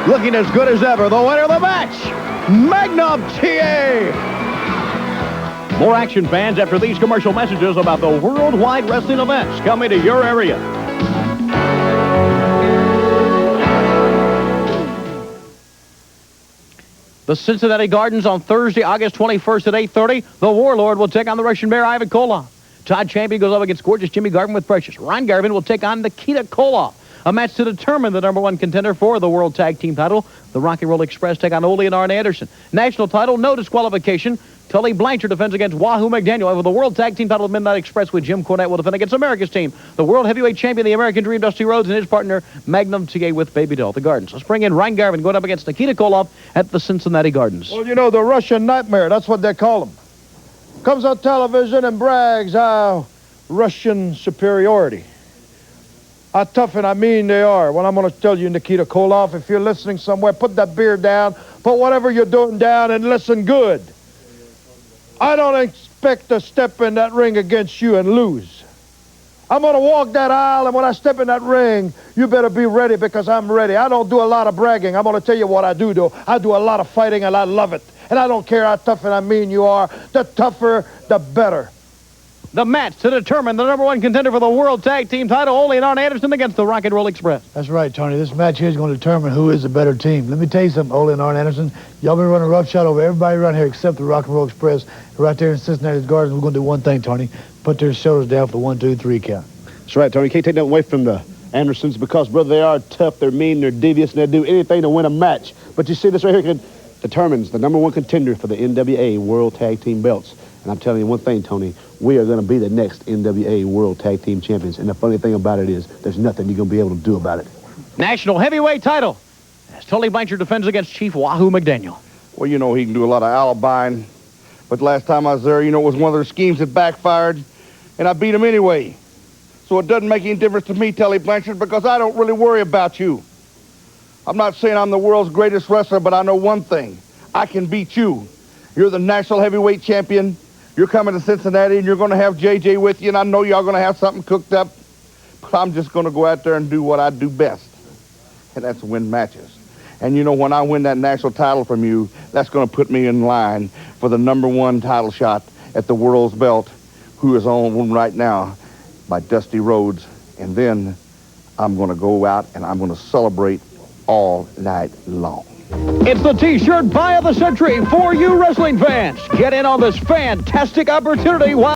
looking as good as ever. The winner of the match, Magnum TA. More action, fans, after these commercial messages about the worldwide wrestling events coming to your area. The Cincinnati Gardens on Thursday, August 21st at 8:30. The Warlord will take on the Russian Bear, Ivan Koloff. Todd Champion goes up against gorgeous Jimmy Garvin with Precious. Ryan Garvin will take on Nikita Koloff. A match to determine the number one contender for the World Tag Team title. The Rock and Roll Express take on Ole and Arn Anderson. National title, no disqualification. Tully Blanchard defends against Wahoo McDaniel. Over the World Tag Team title, the Midnight Express with Jim Cornette will defend against America's team. The World Heavyweight Champion, the American Dream, Dusty Rhodes, and his partner, Magnum TA with Baby Doll, the Gardens. Let's bring in Ryan Garvin going up against Nikita Koloff at the Cincinnati Gardens. Well, you know, the Russian Nightmare, that's what they call him. Comes on television and brags how Russian superiority. How tough and how mean they are. Well, I'm going to tell you, Nikita Koloff, if you're listening somewhere, put that beer down, put whatever you're doing down, and listen good. I don't expect to step in that ring against you and lose. I'm going to walk that aisle, and when I step in that ring, you better be ready because I'm ready. I don't do a lot of bragging. I'm going to tell you what I do, though. I do a lot of fighting, and I love it. And I don't care how tough and how mean you are. The tougher, the better. The match to determine the number one contender for the World Tag Team title, Ole and Arn Anderson against the Rock and Roll Express. That's right, Tony. This match here is going to determine who is the better team. Let me tell you something, Ole and Arn Anderson. Y'all been running roughshod over everybody around here except the Rock and Roll Express. Right there in Cincinnati's Gardens, we're going to do one thing, Tony. Put their shoulders down for the 1, 2, 3 count. That's right, Tony. You can't take that away from the Andersons because, brother, they are tough, they're mean, they're devious, and they'll do anything to win a match. But you see this right here determines the number one contender for the NWA World Tag Team belts. And I'm telling you one thing, Tony, we are going to be the next NWA World Tag Team Champions. And the funny thing about it is there's nothing you're going to be able to do about it. National heavyweight title as Tully Blanchard defends against Chief Wahoo McDaniel. Well, you know, he can do a lot of alibiing. But last time I was there, you know, it was one of their schemes that backfired. And I beat him anyway. So it doesn't make any difference to me, Tully Blanchard, because I don't really worry about you. I'm not saying I'm the world's greatest wrestler, but I know one thing. I can beat you. You're the national heavyweight champion. You're coming to Cincinnati, and you're going to have JJ with you, and I know y'all going to have something cooked up. But I'm just going to go out there and do what I do best, and that's win matches. And, you know, when I win that national title from you, that's going to put me in line for the number one title shot at the world's belt, who is on right now by Dusty Rhodes. And then I'm going to go out, and I'm going to celebrate all night long. It's the T-shirt buy of the century for you wrestling fans. Get in on this fantastic opportunity while